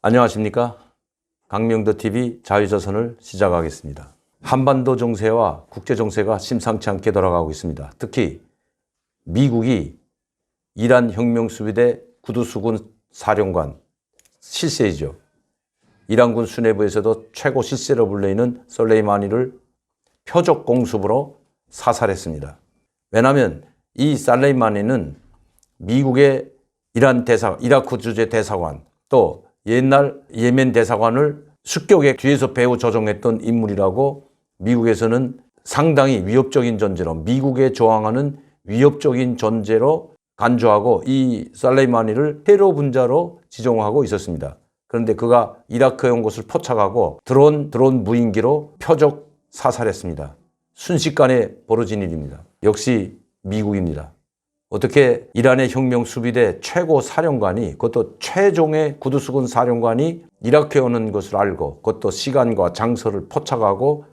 안녕하십니까? 강명도TV 자유조선을 시작하겠습니다. 한반도 정세와 국제 정세가 심상치 않게 돌아가고 있습니다. 특히 미국이 이란 혁명수비대 구두수군 사령관 실세이죠. 이란군 수뇌부에서도 최고 실세로 불리는 솔레이마니를 표적 공습으로 사살했습니다. 왜냐하면 이 솔레이마니는 미국의 이라크 주재 대사관 또 옛날 예멘 대사관을 습격의 뒤에서 배후 조종했던 인물이라고 미국에서는 상당히 위협적인 존재로 미국에 저항하는 위협적인 존재로 간주하고 이 솔레이마니를 테러 분자로 지정하고 있었습니다. 그런데 그가 이라크에 온 것을 포착하고 드론 무인기로 표적 사살했습니다. 순식간에 벌어진 일입니다. 역시 미국입니다. 어떻게 이란의 혁명 수비대 최고 사령관이 그것도 최종의 구두수군 사령관이 이라크에 오는 것을 알고 그것도 시간과 장소를 포착하고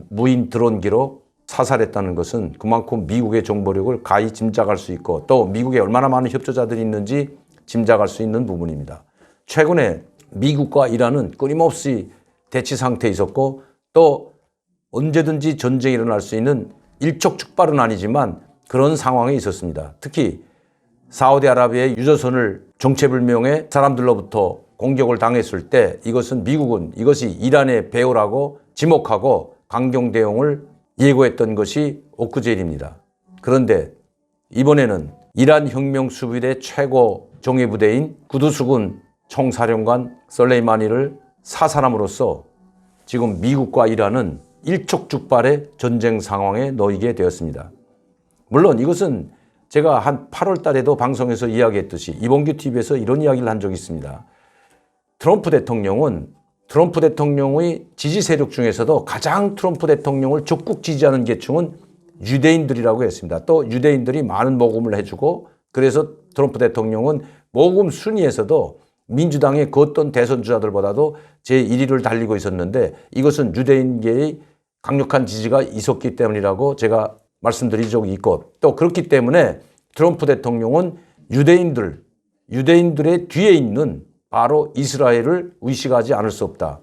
무인 드론기로 사살했다는 것은 그만큼 미국의 정보력을 가히 짐작할 수 있고 또 미국에 얼마나 많은 협조자들이 있는지 짐작할 수 있는 부분입니다. 최근에 미국과 이란은 끊임없이 대치 상태에 있었고 또 언제든지 전쟁이 일어날 수 있는 일촉즉발은 아니지만 그런 상황에 있었습니다. 특히 사우디아라비아의 유조선을 정체불명의 사람들로부터 공격을 당했을 때 이것은 미국은 이것이 이란의 배후라고 지목하고 강경 대응을 예고했던 것이 엊그제 일입니다. 그런데 이번에는 이란 혁명 수비대 최고 정예부대인 구두수군 총사령관 솔레이마니를 사살함으로써 지금 미국과 이란은 일촉즉발의 전쟁 상황에 놓이게 되었습니다. 물론 이것은 제가 한 8월 달에도 방송에서 이야기했듯이 이봉규 TV에서 이런 이야기를 한 적이 있습니다. 트럼프 대통령의 지지 세력 중에서도 가장 트럼프 대통령을 적극 지지하는 계층은 유대인들이라고 했습니다. 또 유대인들이 많은 모금을 해주고 그래서 트럼프 대통령은 모금 순위에서도 민주당의 그 어떤 대선 주자들보다도 제1위를 달리고 있었는데 이것은 유대인계의 강력한 지지가 있었기 때문이라고 제가 말씀드린 적이 있고 또 그렇기 때문에 트럼프 대통령은 유대인들의 뒤에 있는 바로 이스라엘을 의식하지 않을 수 없다.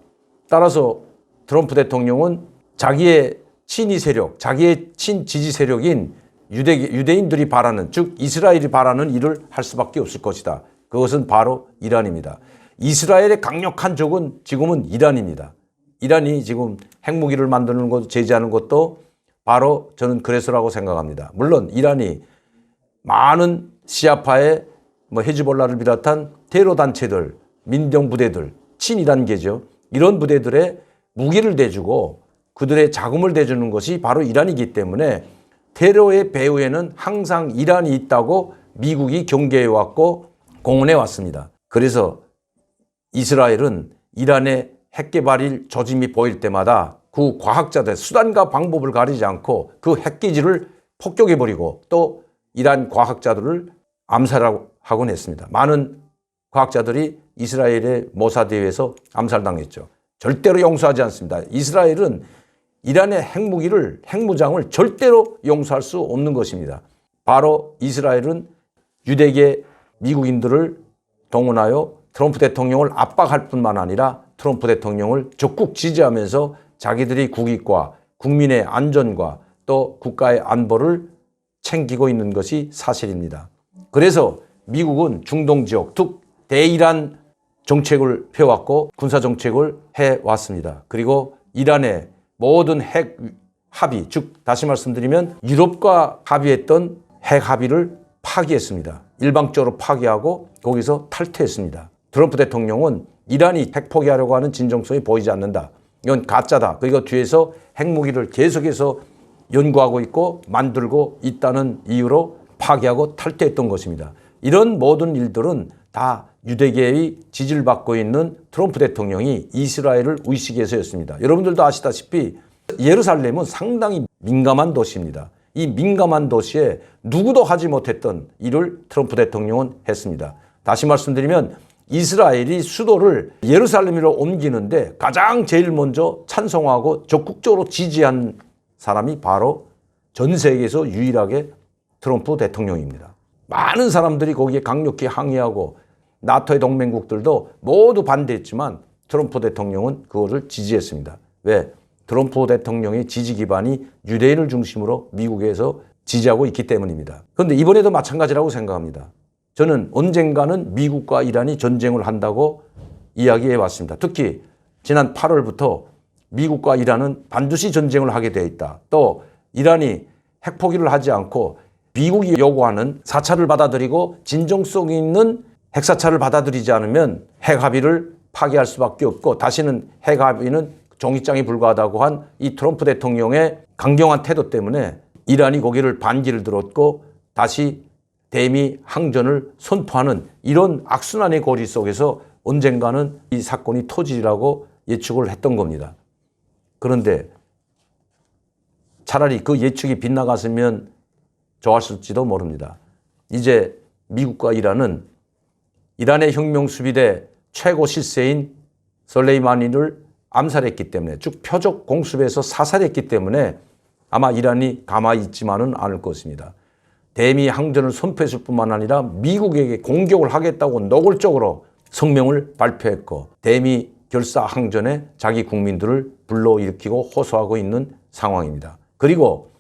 따라서 트럼프 대통령은 자기의 친이 세력, 자기의 친지지 세력인 유대인들이 바라는 즉 이스라엘이 바라는 일을 할 수밖에 없을 것이다. 그것은 바로 이란입니다. 이스라엘의 강력한 적은 지금은 이란입니다. 이란이 지금 핵무기를 만드는 것, 제재하는 것도 바로 저는 그래서라고 생각합니다. 물론 이란이 많은 시아파의 헤즈볼라를 비롯한 테러 단체들, 민병 부대들, 친이란계죠. 이런 부대들의 무기를 대주고 그들의 자금을 대주는 것이 바로 이란이기 때문에 테러의 배후에는 항상 이란이 있다고 미국이 경계해 왔고 공언해 왔습니다. 그래서 이스라엘은 이란의 핵 개발일 조짐이 보일 때마다 그 과학자들 수단과 방법을 가리지 않고 그 핵기지를 폭격해버리고 또 이란 과학자들을 암살하곤 했습니다. 많은 과학자들이 이스라엘의 모사드에 의해서 암살당했죠. 절대로 용서하지 않습니다. 이스라엘은 이란의 핵무장을 절대로 용서할 수 없는 것입니다. 바로 이스라엘은 유대계 미국인들을 동원하여 트럼프 대통령을 압박할 뿐만 아니라 트럼프 대통령을 적극 지지하면서 자기들이 국익과 국민의 안전과 또 국가의 안보를 챙기고 있는 것이 사실입니다. 그래서 미국은 중동 지역, 특 대이란 정책을 펴왔고 군사 정책을 해왔습니다. 그리고 이란의 모든 핵 합의, 즉 다시 말씀드리면 유럽과 합의했던 핵 합의를 파기했습니다. 일방적으로 파기하고 거기서 탈퇴했습니다. 트럼프 대통령은 이란이 핵 포기하려고 하는 진정성이 보이지 않는다. 이건 가짜다. 그리고 뒤에서 핵무기를 계속해서 연구하고 있고 만들고 있다는 이유로 파기하고 탈퇴했던 것입니다. 이런 모든 일들은 다 유대계의 지지를 받고 있는 트럼프 대통령이 이스라엘을 의식해서였습니다. 여러분들도 아시다시피 예루살렘은 상당히 민감한 도시입니다. 이 민감한 도시에 누구도 하지 못했던 일을 트럼프 대통령은 했습니다. 다시 말씀드리면 이스라엘이 수도를 예루살렘으로 옮기는데 가장 제일 먼저 찬성하고 적극적으로 지지한 사람이 바로 전 세계에서 유일하게 트럼프 대통령입니다. 많은 사람들이 거기에 강력히 항의하고 나토의 동맹국들도 모두 반대했지만 트럼프 대통령은 그거를 지지했습니다. 왜? 트럼프 대통령의 지지 기반이 유대인을 중심으로 미국에서 지지하고 있기 때문입니다. 그런데 이번에도 마찬가지라고 생각합니다. 저는 언젠가는 미국과 이란이 전쟁을 한다고 이야기해 왔습니다. 특히 지난 8월부터 미국과 이란은 반드시 전쟁을 하게 되어 있다. 또 이란이 핵포기를 하지 않고 미국이 요구하는 사찰을 받아들이고 진정성 있는 핵사찰을 받아들이지 않으면 핵합의를 파기할 수밖에 없고 다시는 핵합의는 종이장에 불과하다고 한 이 트럼프 대통령의 강경한 태도 때문에 이란이 고개를 반기를 들었고 다시 대미 항전을 선포하는 이런 악순환의 고리 속에서 언젠가는 이 사건이 터지리라고 예측을 했던 겁니다. 그런데 차라리 그 예측이 빗나갔으면 좋았을지도 모릅니다. 이제 미국과 이란은 이란의 혁명수비대 최고 실세인 솔레이마니를 암살했기 때문에 즉 표적 공습에서 사살했기 때문에 아마 이란이 가만히 있지만은 않을 것입니다. 대미 항전을 선포했을 뿐만 아니라 미국에게 공격을 하겠다고 노골적으로 성명을 발표했고 대미 결사 항전에 자기 국민들을 불러일으키고 호소하고 있는 상황입니다. 그리고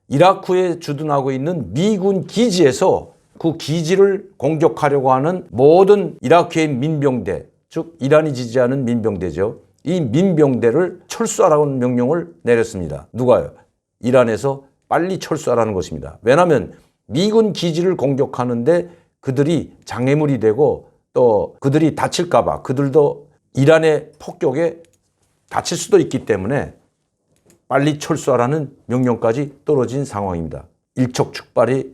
이라크에 주둔하고 있는 미군 기지에서 그 기지를 공격하려고 하는 모든 이라크의 민병대, 즉 이란이 지지하는 민병대죠. 이 민병대를 철수하라는 명령을 내렸습니다. 누가요? 이란에서 빨리 철수하라는 것입니다. 왜냐하면 미군 기지를 공격하는데 그들이 장애물이 되고 또 그들이 다칠까 봐 그들도 이란의 폭격에 다칠 수도 있기 때문에 빨리 철수하라는 명령까지 떨어진 상황입니다. 일촉즉발의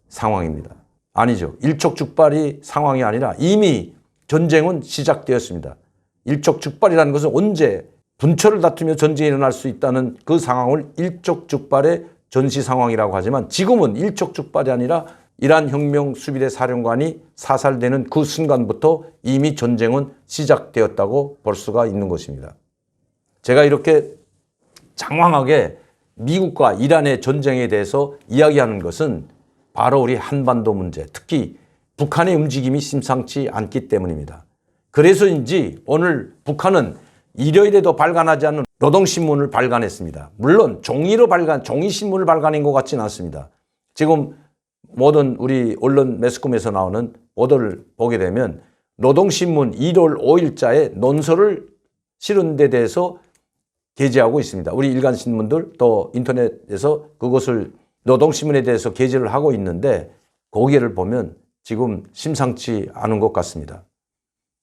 상황입니다. 아니죠. 일촉즉발의 상황이 아니라 이미 전쟁은 시작되었습니다. 일촉즉발이라는 것은 언제 분초를 다투며 전쟁이 일어날 수 있다는 그 상황을 일촉즉발의 전시 상황이라고 하지만 지금은 일촉즉발이 아니라 이란 혁명수비대 사령관이 사살되는 그 순간부터 이미 전쟁은 시작되었다고 볼 수가 있는 것입니다. 제가 이렇게 장황하게 미국과 이란의 전쟁에 대해서 이야기하는 것은 바로 우리 한반도 문제, 특히 북한의 움직임이 심상치 않기 때문입니다. 그래서인지 오늘 북한은 일요일에도 발간하지 않는 노동신문을 발간했습니다. 물론 종이신문을 발간한 것 같지는 않습니다. 지금 모든 우리 언론 매스컴에서 나오는 보도를 보게 되면 노동신문 1월 5일자에 논설을 실은 데 대해서 게재하고 있습니다. 우리 일간신문들 또 인터넷에서 그것을 노동신문에 대해서 게재를 하고 있는데 거기를 보면 지금 심상치 않은 것 같습니다.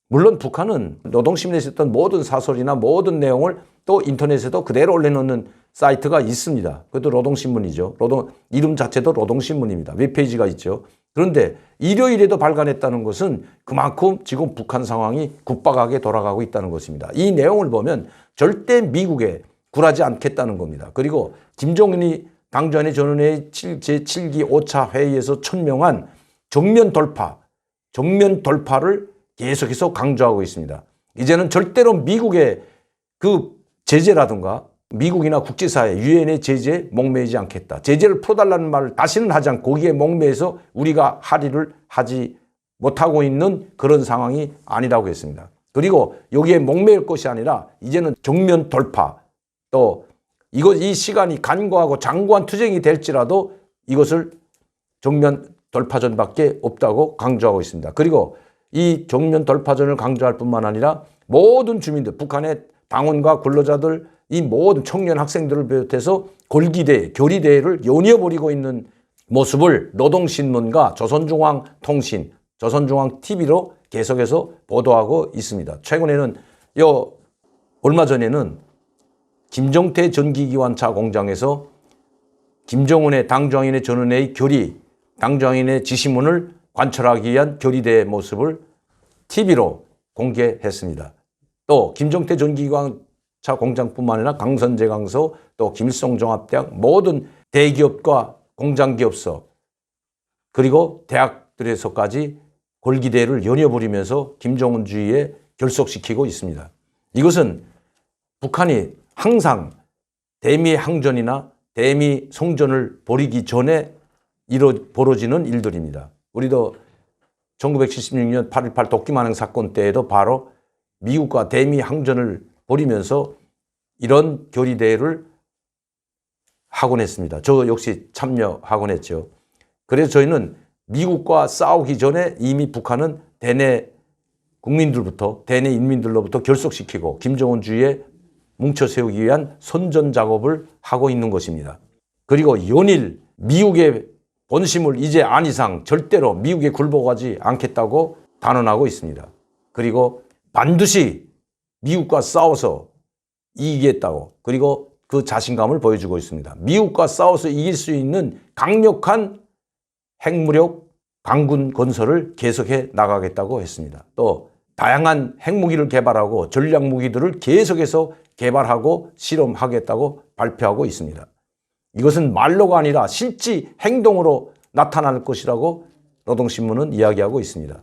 물론 북한은 노동신문에 있었던 모든 사설이나 모든 내용을 또 인터넷에도 그대로 올려놓는 사이트가 있습니다. 그것도 노동신문이죠. 이름 자체도 노동신문입니다. 웹페이지가 있죠. 그런데 일요일에도 발간했다는 것은 그만큼 지금 북한 상황이 급박하게 돌아가고 있다는 것입니다. 이 내용을 보면 절대 미국에 굴하지 않겠다는 겁니다. 그리고 김정은이 당전의 전원회의 제7기 5차 회의에서 천명한 정면 돌파를 계속해서 강조하고 있습니다. 이제는 절대로 미국의 그 제재라든가 미국이나 국제사회, 유엔의 제재에 목매이지 않겠다. 제재를 풀어달라는 말을 다시는 하지 않고 거기에 목매해서 우리가 할일을 하지 못하고 있는 그런 상황이 아니라고 했습니다. 그리고 여기에 목매일 것이 아니라 이제는 정면 돌파, 또 이 시간이 간과하고 장구한 투쟁이 될지라도 이것을 정면 돌파전밖에 없다고 강조하고 있습니다. 그리고 이 정면 돌파전을 강조할 뿐만 아니라 모든 주민들, 북한의 당원과 근로자들, 이 모든 청년 학생들을 비롯해서 골기대, 교리대를 연이어버리고 있는 모습을 노동신문과 조선중앙통신, 조선중앙TV로 계속해서 보도하고 있습니다. 최근에는 얼마 전에는 김정태 전기기관차 공장에서 김정은의 당중앙위원회 전원회의 당중앙위원회 지시문을 관철하기 위한 교리대의 모습을 TV로 공개했습니다. 또 김정태 전기기관차 공장뿐만 아니라 강선제강소, 또 김일성종합대학 모든 대기업과 공장기업소 그리고 대학들에서까지 골기대를 연이어버리면서 김정은주의에 결속시키고 있습니다. 이것은 북한이 항상 대미 항전이나 대미 성전을 벌이기 전에 벌어지는 일들입니다. 우리도 1976년 8.18 도끼만행 사건 때에도 바로 미국과 대미 항전을 벌이면서 이런 결의대회를 하곤 했습니다. 저 역시 참여하곤 했죠. 그래서 저희는 미국과 싸우기 전에 이미 북한은 대내 국민들부터, 대내 인민들로부터 결속시키고 김정은 주의에 뭉쳐 세우기 위한 선전 작업을 하고 있는 것입니다. 그리고 연일 미국의 본심을 이제 안 이상 절대로 미국에 굴복하지 않겠다고 단언하고 있습니다. 그리고 반드시 미국과 싸워서 이기겠다고, 그리고 그 자신감을 보여주고 있습니다. 미국과 싸워서 이길 수 있는 강력한 핵무력 강군 건설을 계속해 나가겠다고 했습니다. 또 다양한 핵무기를 개발하고 전략무기들을 계속해서 개발하고 실험하겠다고 발표하고 있습니다. 이것은 말로가 아니라 실제 행동으로 나타날 것이라고 노동신문은 이야기하고 있습니다.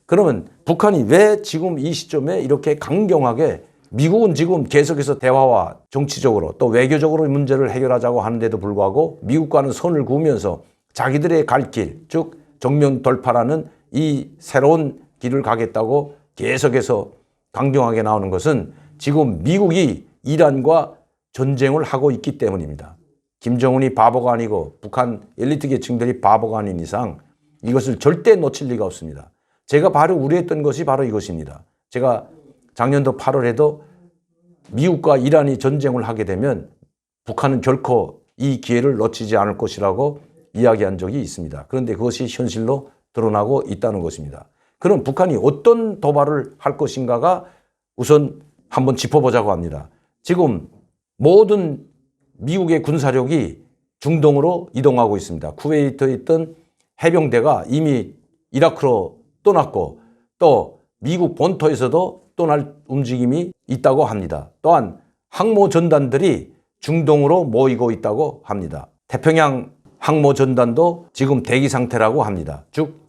그러면 북한이 왜 지금 이 시점에 이렇게 강경하게, 미국은 지금 계속해서 대화와 정치적으로 또 외교적으로 문제를 해결하자고 하는데도 불구하고 미국과는 선을 그으면서 자기들의 갈 길, 즉 정면 돌파라는 이 새로운 길을 가겠다고 계속해서 강경하게 나오는 것은 지금 미국이 이란과 전쟁을 하고 있기 때문입니다. 김정은이 바보가 아니고 북한 엘리트 계층들이 바보가 아닌 이상 이것을 절대 놓칠 리가 없습니다. 제가 바로 우려했던 것이 바로 이것입니다. 제가 작년도 8월에도 미국과 이란이 전쟁을 하게 되면 북한은 결코 이 기회를 놓치지 않을 것이라고 이야기한 적이 있습니다. 그런데 그것이 현실로 드러나고 있다는 것입니다. 그럼 북한이 어떤 도발을 할 것인가가 우선 한번 짚어보자고 합니다. 지금 모든 미국의 군사력이 중동으로 이동하고 있습니다. 쿠웨이트에 있던 해병대가 이미 이라크로 떠났고 또 미국 본토에서도 떠날 움직임이 있다고 합니다. 또한 항모 전단들이 중동으로 모이고 있다고 합니다. 태평양 항모 전단도 지금 대기 상태라고 합니다. 즉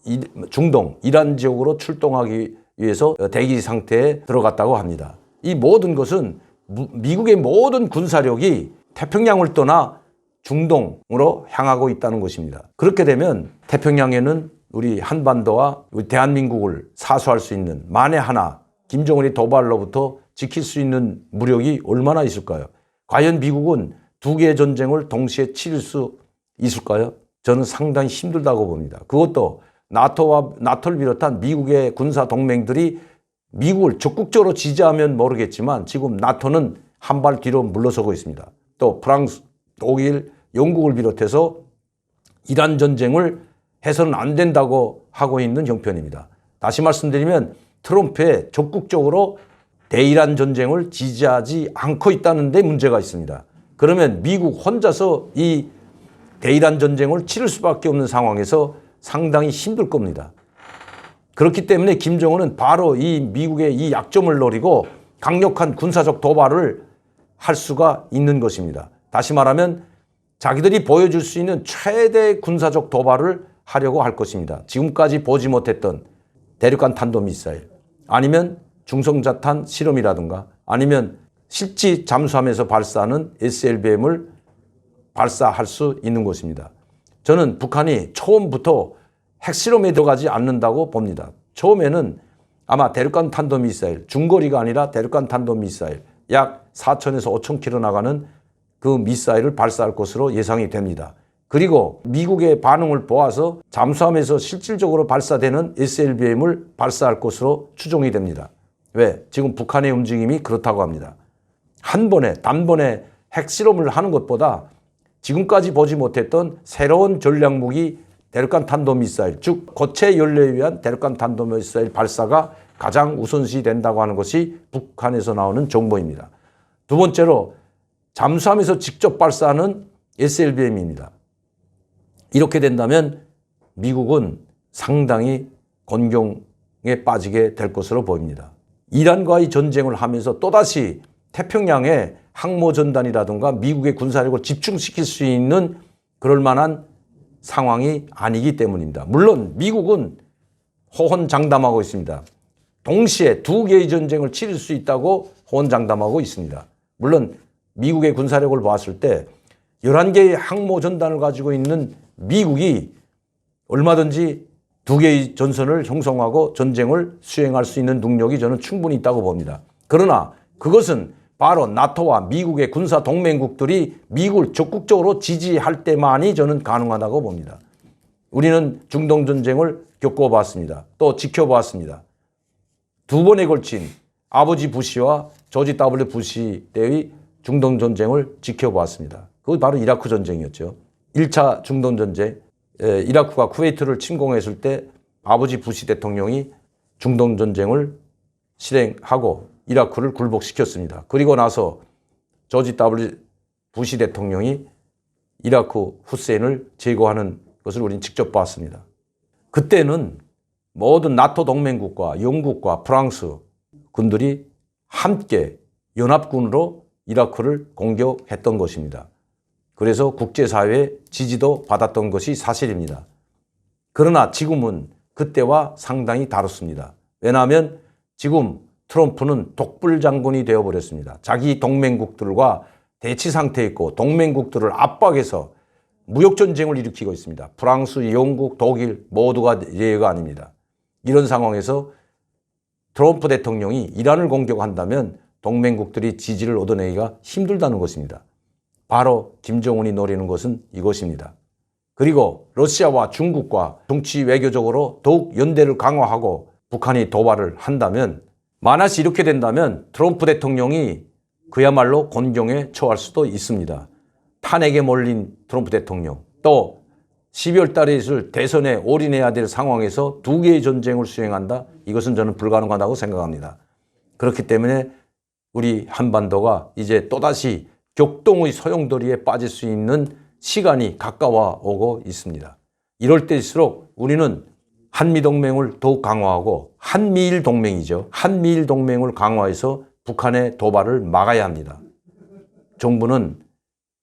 중동, 이란 지역으로 출동하기 위해서 대기 상태에 들어갔다고 합니다. 이 모든 것은 미국의 모든 군사력이 태평양을 떠나 중동으로 향하고 있다는 것입니다. 그렇게 되면 태평양에는 우리 한반도와 우리 대한민국을 사수할 수 있는 만에 하나 김정은의 도발로부터 지킬 수 있는 무력이 얼마나 있을까요? 과연 미국은 두 개의 전쟁을 동시에 치를 수 있을까요? 저는 상당히 힘들다고 봅니다. 그것도 나토를 비롯한 미국의 군사 동맹들이 미국을 적극적으로 지지하면 모르겠지만 지금 나토는 한 발 뒤로 물러서고 있습니다. 또 프랑스, 독일, 영국을 비롯해서 이란 전쟁을 해서는 안 된다고 하고 있는 형편입니다. 다시 말씀드리면 트럼프에 적극적으로 대이란 전쟁을 지지하지 않고 있다는 데 문제가 있습니다. 그러면 미국 혼자서 이 대이란 전쟁을 치를 수밖에 없는 상황에서 상당히 힘들 겁니다. 그렇기 때문에 김정은은 바로 이 미국의 이 약점을 노리고 강력한 군사적 도발을 할 수가 있는 것입니다. 다시 말하면 자기들이 보여줄 수 있는 최대 군사적 도발을 하려고 할 것입니다. 지금까지 보지 못했던 대륙간 탄도미사일 아니면 중성자탄 실험이라든가 아니면 실지 잠수함에서 발사하는 SLBM을 발사할 수 있는 것입니다. 저는 북한이 처음부터 핵실험에 들어가지 않는다고 봅니다. 처음에는 아마 대륙간 탄도미사일, 중거리가 아니라 대륙간 탄도미사일 약 4,000에서 5,000km 나가는 그 미사일을 발사할 것으로 예상이 됩니다. 그리고 미국의 반응을 보아서 잠수함에서 실질적으로 발사되는 SLBM을 발사할 것으로 추정이 됩니다. 왜? 지금 북한의 움직임이 그렇다고 합니다. 한 번에 단번에 핵실험을 하는 것보다 지금까지 보지 못했던 새로운 전략무기 대륙간 탄도미사일, 즉 고체 연료에 의한 대륙간 탄도미사일 발사가 가장 우선시 된다고 하는 것이 북한에서 나오는 정보입니다. 두 번째로 잠수함에서 직접 발사하는 SLBM입니다. 이렇게 된다면 미국은 상당히 곤경에 빠지게 될 것으로 보입니다. 이란과의 전쟁을 하면서 또다시 태평양에 항모전단이라든가 미국의 군사력을 집중시킬 수 있는 그럴 만한 상황이 아니기 때문입니다. 물론 미국은 호언장담하고 있습니다. 동시에 두 개의 전쟁을 치를 수 있다고 호언장담하고 있습니다. 물론 미국의 군사력을 봤을 때 11개의 항모전단을 가지고 있는 미국이 얼마든지 두 개의 전선을 형성하고 전쟁을 수행할 수 있는 능력이 저는 충분히 있다고 봅니다. 그러나 그것은 바로 나토와 미국의 군사 동맹국들이 미국을 적극적으로 지지할 때만이 저는 가능하다고 봅니다. 우리는 중동 전쟁을 겪어봤습니다. 또 지켜봤습니다. 두 번에 걸친 아버지 부시와 조지 W 부시 때의 중동 전쟁을 지켜봤습니다. 그거 바로 이라크 전쟁이었죠. 1차 중동 전쟁, 이라크가 쿠웨이트를 침공했을 때 아버지 부시 대통령이 중동 전쟁을 실행하고 이라크를 굴복시켰습니다. 그리고 나서 조지 W 부시 대통령이 이라크 후세인을 제거하는 것을 우리는 직접 봤습니다. 그때는 모든 나토 동맹국과 영국과 프랑스 군들이 함께 연합군으로 이라크를 공격했던 것입니다. 그래서 국제사회의 지지도 받았던 것이 사실입니다. 그러나 지금은 그때와 상당히 다릅니다. 왜냐하면 지금 트럼프는 독불 장군이 되어버렸습니다. 자기 동맹국들과 대치 상태에 있고 동맹국들을 압박해서 무역전쟁을 일으키고 있습니다. 프랑스, 영국, 독일 모두가 예외가 아닙니다. 이런 상황에서 트럼프 대통령이 이란을 공격한다면 동맹국들이 지지를 얻어내기가 힘들다는 것입니다. 바로 김정은이 노리는 것은 이것입니다. 그리고 러시아와 중국과 정치 외교적으로 더욱 연대를 강화하고 북한이 도발을 한다면 만약에 이렇게 된다면 트럼프 대통령이 그야말로 곤경에 처할 수도 있습니다. 탄핵에 몰린 트럼프 대통령, 또 12월 달에 있을 대선에 올인해야 될 상황에서 두 개의 전쟁을 수행한다? 이것은 저는 불가능하다고 생각합니다. 그렇기 때문에 우리 한반도가 이제 또다시 격동의 소용돌이에 빠질 수 있는 시간이 가까워 오고 있습니다. 이럴 때일수록 우리는 한미동맹을 더욱 강화하고 한미일 동맹이죠. 한미일 동맹을 강화해서 북한의 도발을 막아야 합니다. 정부는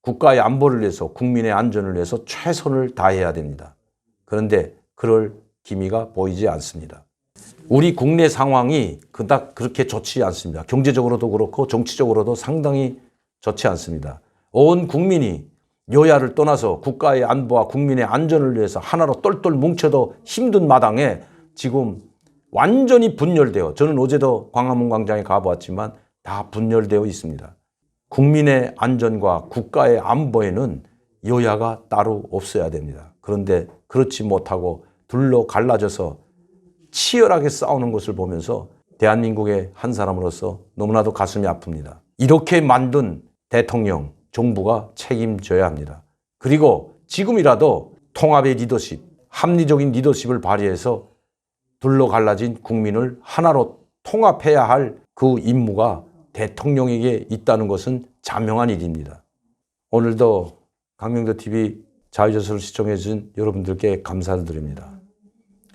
국가의 안보를 위해서 국민의 안전을 위해서 최선을 다해야 됩니다. 그런데 그럴 기미가 보이지 않습니다. 우리 국내 상황이 그닥 그렇게 좋지 않습니다. 경제적으로도 그렇고 정치적으로도 상당히 좋지 않습니다. 온 국민이 여야를 떠나서 국가의 안보와 국민의 안전을 위해서 하나로 똘똘 뭉쳐도 힘든 마당에 지금 완전히 분열되어, 저는 어제도 광화문 광장에 가보았지만 다 분열되어 있습니다. 국민의 안전과 국가의 안보에는 여야가 따로 없어야 됩니다. 그런데 그렇지 못하고 둘로 갈라져서 치열하게 싸우는 것을 보면서 대한민국의 한 사람으로서 너무나도 가슴이 아픕니다. 이렇게 만든 대통령, 정부가 책임져야 합니다. 그리고 지금이라도 통합의 리더십, 합리적인 리더십을 발휘해서 둘로 갈라진 국민을 하나로 통합해야 할 그 임무가 대통령에게 있다는 것은 자명한 일입니다. 오늘도 강명도TV 자유조선을 시청해 주신 여러분들께 감사를 드립니다.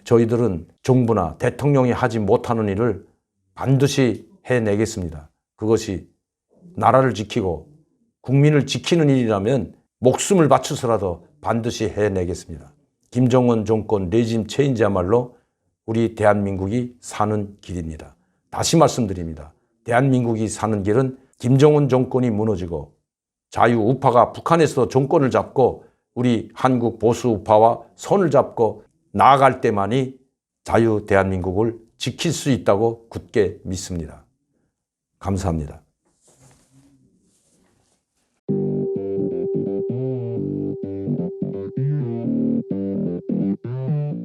저희들은 정부나 대통령이 하지 못하는 일을 반드시 해내겠습니다. 그것이 나라를 지키고 국민을 지키는 일이라면 목숨을 바쳐서라도 반드시 해내겠습니다. 김정은 정권 레짐 체인지야말로 우리 대한민국이 사는 길입니다. 다시 말씀드립니다. 대한민국이 사는 길은 김정은 정권이 무너지고 자유우파가 북한에서 정권을 잡고 우리 한국 보수우파와 손을 잡고 나아갈 때만이 자유 대한민국을 지킬 수 있다고 굳게 믿습니다. 감사합니다.